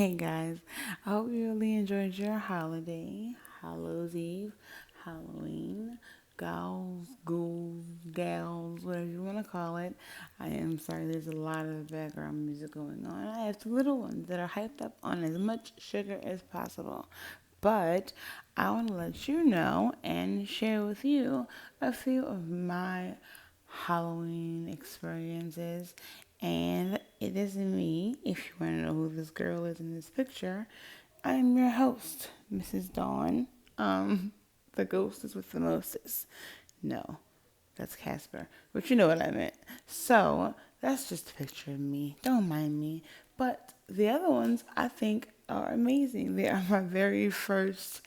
Hey guys, I hope you really enjoyed your holiday, Hallows Eve, Halloween, gals, ghouls, gals, whatever you want to call it. I am sorry, there's a lot of background music going on. I have two little ones that are hyped up on as much sugar as possible. But I want to let you know and share with you a few of my Halloween experiences. And it is me, if you want to know who this girl is in this picture. I'm your host, Mrs. Dawn. The ghost is with the mostest. No, that's Casper. But you know what I meant. So, that's just a picture of me. Don't mind me. But the other ones, I think, are amazing. They are my very first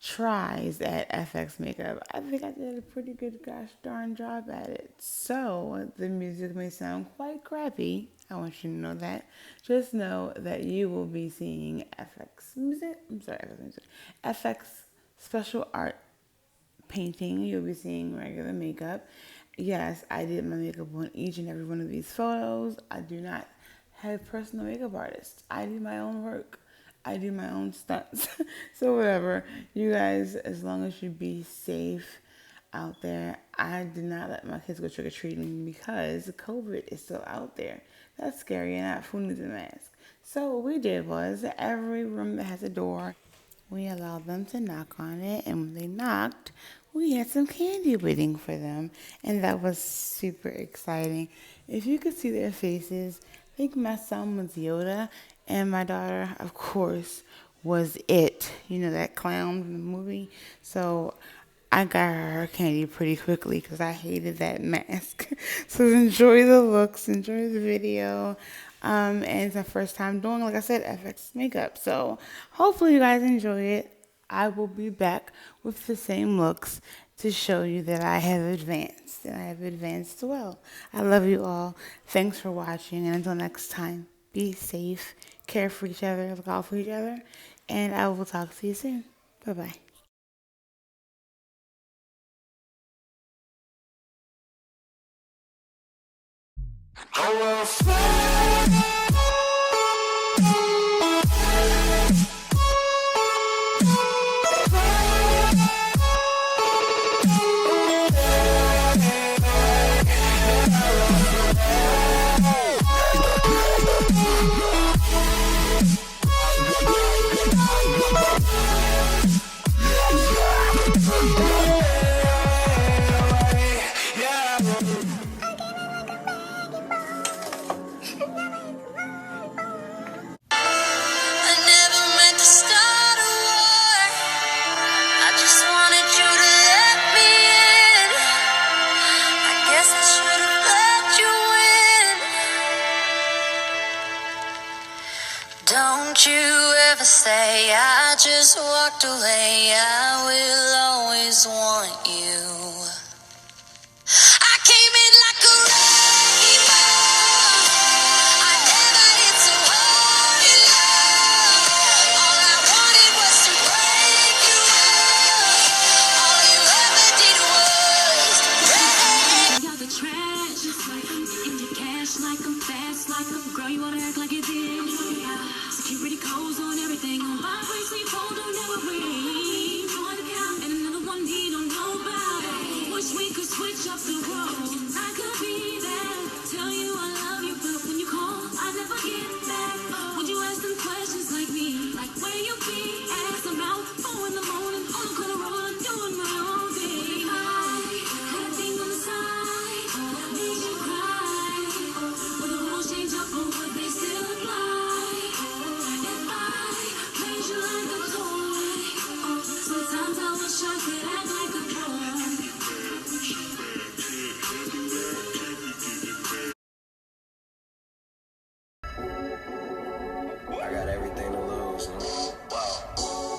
tries at FX makeup. I think I did a pretty good gosh darn job at it. So the music may sound quite crappy. I want you to know that. Just know that you will be seeing FX music. FX special art painting. You'll be seeing regular makeup. Yes, I did my makeup on each and every one of these photos. I do not have personal makeup artists. I do my own work. I do my own stunts. So whatever. You guys, as long as you be safe out there. I did not let my kids go trick-or-treating because COVID is still out there. That's scary, and not who needs a mask. So what we did was every room that has a door, we allowed them to knock on it, and when they knocked, we had some candy waiting for them, and that was super exciting. If you could see their faces, I think my son was Yoda, and my daughter, of course, was It. You know, that clown in the movie? So I got her candy pretty quickly because I hated that mask. So enjoy the looks, enjoy the video. And it's my first time doing, like I said, FX makeup. So hopefully you guys enjoy it. I will be back with the same looks to show you that I have advanced, and I have advanced well. I love you all. Thanks for watching, and until next time, be safe, care for each other, look out for each other, and I will talk to you soon. Bye-bye. I never meant to start a war. I just wanted you to let me in. I guess I should have let you in. Don't you ever say I just walked away. I will always want you. I came in like a wrecking ball. I never hit so hard in love. All I wanted was to break you up. All you ever did was break. Out the trash, just like I'm in your cash, like I'm fast, like I'm girl. You wanna act like it did? Security codes on everything. On my bracelet, phone don't never ring. Join the count, and another one he don't know about. Wish we could switch up the roles. I could be there, tell you I love you, but when you call, I never get back. Would you ask them questions like me, like where you be? Ask them out 4 in the morning on the corner road, doing my own thing. I had a thing on the side, made you cry. When the rules change up, but would they still apply? If I played you like a toy, sometimes I wish I could act like a boy. I got everything to lose.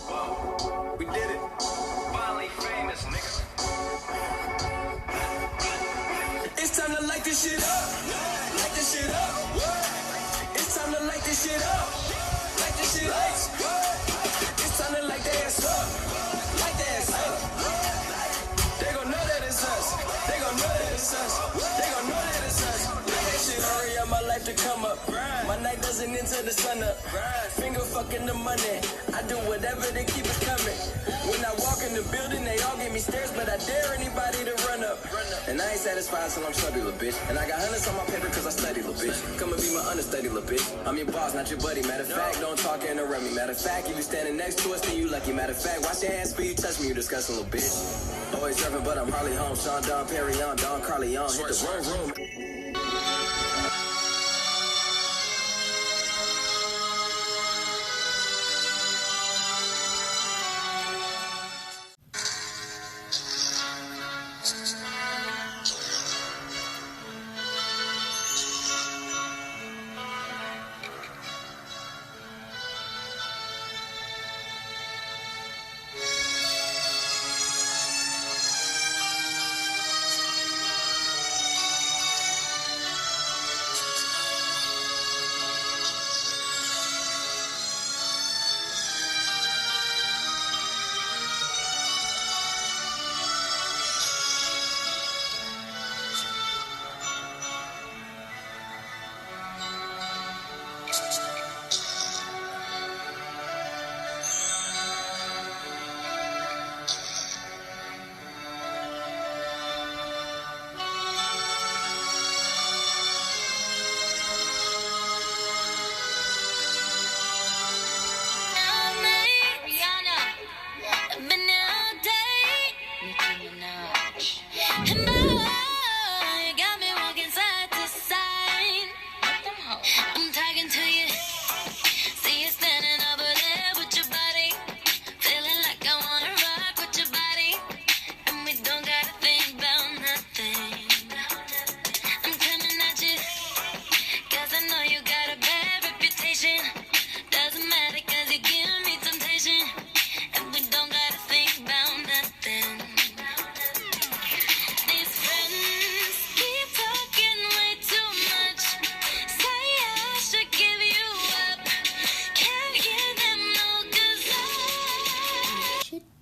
Whoa. We did it. Finally famous, nigga. It's time to light this shit up. Light this shit up. It's time to light this shit up. Light this shit up. It's time to light that ass up. Light that ass up. They gon' know that it's us. They gon' know that it's us. They gon' know that it's us. Light that shit, hurry up, my life to come up. My night doesn't end till the sun up. Finger fucking the money. I do whatever to keep it coming. When I walk in the building, they all give me stares, but I dare anybody to run up. And I ain't satisfied till I'm chubby, little bitch. And I got hundreds on my paper cause I study, little bitch. Come and be my understudy, little bitch. I'm your boss, not your buddy. Matter of fact, don't talk and interrupt me. Matter of fact, if you standing next to us, then you lucky. Matter of fact, wash your hands before you touch me, you disgusting little bitch. Always serving, but I'm Harley home. Sean Don Perry on, Don Carly on. Hit the wrong room.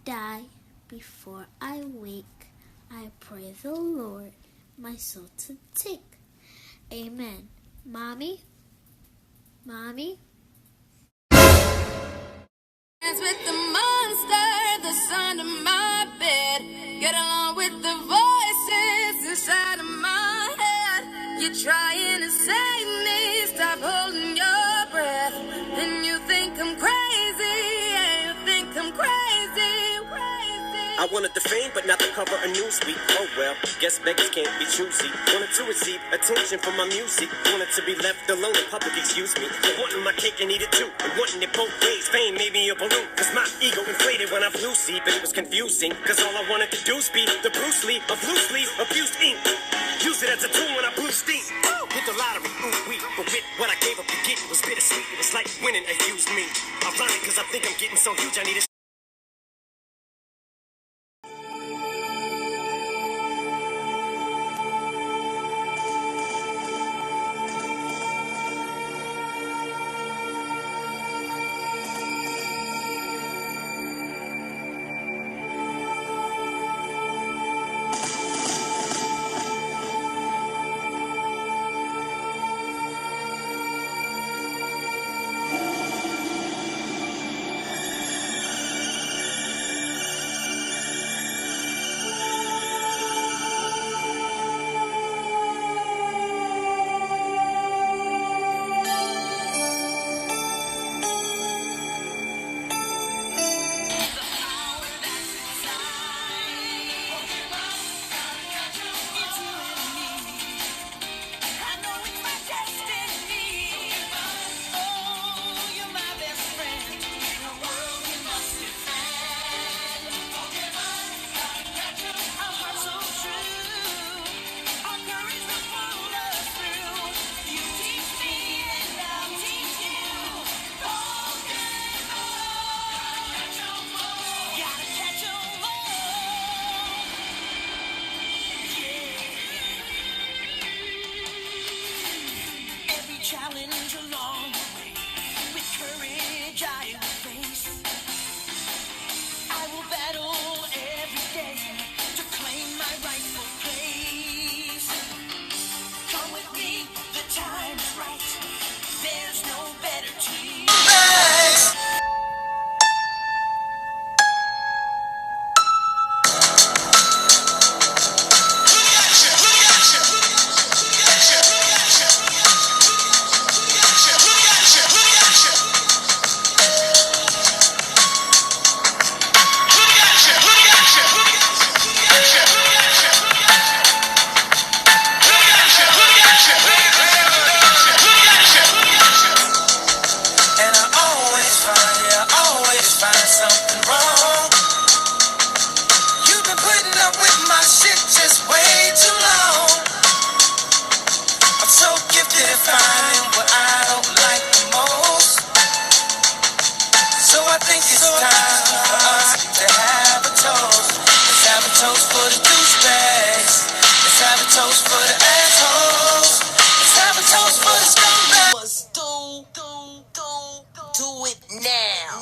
Die before I wake. I pray the Lord my soul to take. Amen. Mommy? Mommy? Dance with the monster that's under my bed. Get along with the voices inside of my head. You're trying to save me, stop holding your breath. And you think I'm crazy, yeah, you think I'm crazy. I wanted the fame, but not the cover of Newsweek. Oh well, guess beggars can't be choosy. Wanted to receive attention from my music. Wanted to be left alone in public, excuse me. But wanting my cake and eat it too. And wanting it both ways. Fame made me a balloon. Cause my ego inflated when I flew see. But it was confusing. Cause all I wanted to do was be the Bruce Lee of loose leaf, abused ink. Use it as a tool when I blew steam. Hit the lottery, ooh wee. But with what I gave up to get, it was bittersweet. It was like winning a used me. Ironic cause I think I'm getting so huge I need a So I think it's time for us to have a toast. Let's have a toast for the douchebags. Let's have a toast for the assholes. Let's have a toast for the scumbags. Must do it now.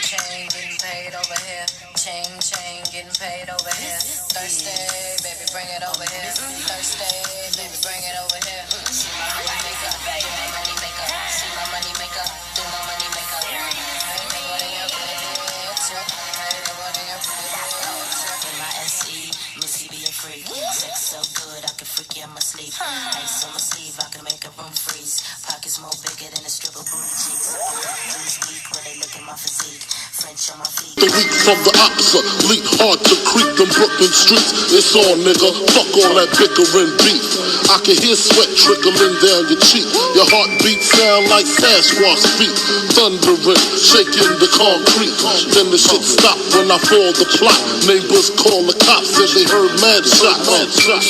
Chain, getting paid over here. Chain, getting paid over here. Thursday, baby, bring it over here. Thursday, baby, bring it over here. See my money maker, do my money maker. See my money maker, do my money maker. Hey, nobody up in here. Hey, nobody up in here. In my SE, Missy be a freak. Sex so good, I can freak you in my sleep. Ice on my sleeve, I can make a room freeze. Pockets more bigger than a strip of booty cheeks. Lose weak when they look at my physique. French on my feet. The weak from the opsa, leap hard to creep them Brooklyn streets. It's on, nigga, fuck all that bickering beef. I can hear sweat trickling down your cheek. Your heartbeat sound like Sasquatch feet. Thundering, shaking the concrete. Then the shit stop when I fall the plot. Neighbors call the cops, said they heard mad shots.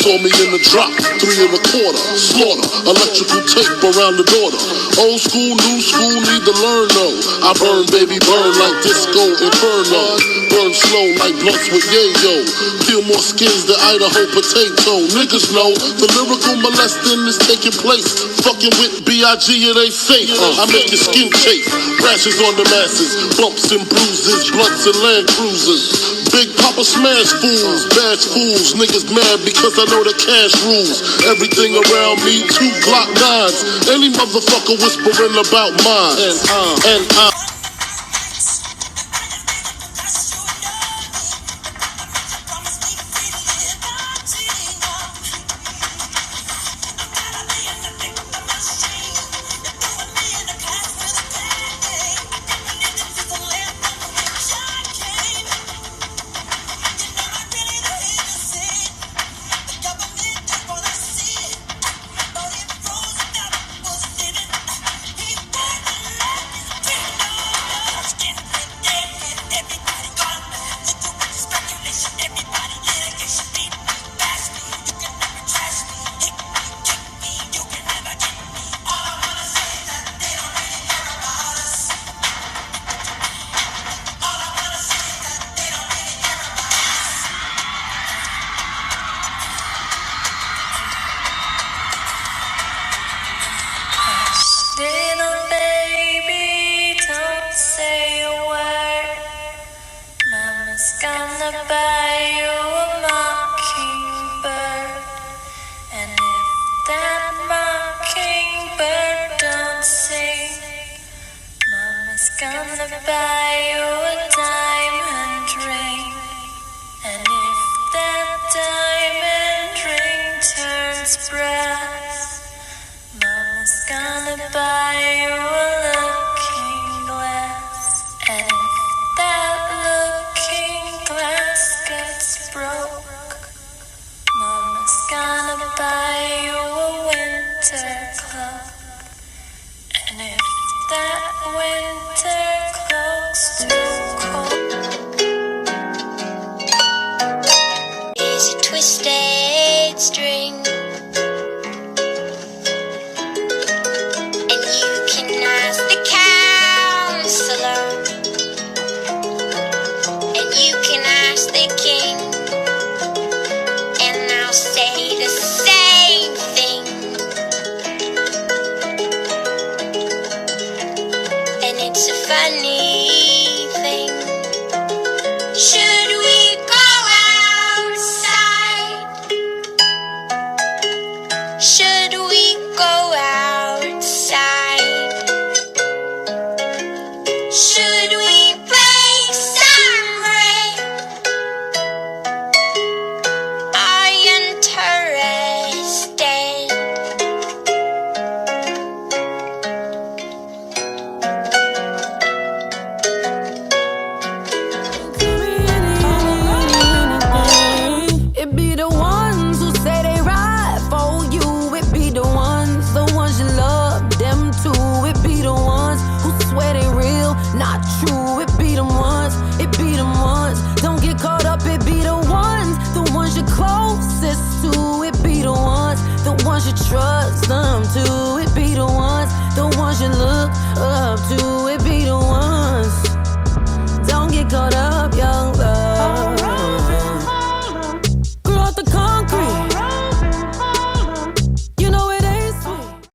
Saw me in the drop, 3 1/4. Slaughter, electrical tape around the daughter. Old school, new school, need to learn though. I burn, baby, burn like disco inferno. Burn slow like blunts with yayo. Peel more skins than Idaho potato. Niggas know the lyrical molesting is taking place. Fucking with B.I.G. it ain't safe. I make your skin chafe. Rashes on the masses, bumps and bruises, blunts and Land Cruisers. Big Papa smash fools, bash fools. Niggas mad because I know the cash rules. Everything around me, 2 Glock 9s. Any motherfucker whispering about mine. And I Little baby, don't say a word. Mama's gonna buy you a mockingbird. And if that mockingbird don't sing, Mama's gonna buy you a diamond ring. And if that diamond ring turns brass, Mama's gonna buy you a looking glass. And if that looking glass gets broke, Mama's gonna buy you a winter cloak. And if that winter cloak's too cold, is a twisted string.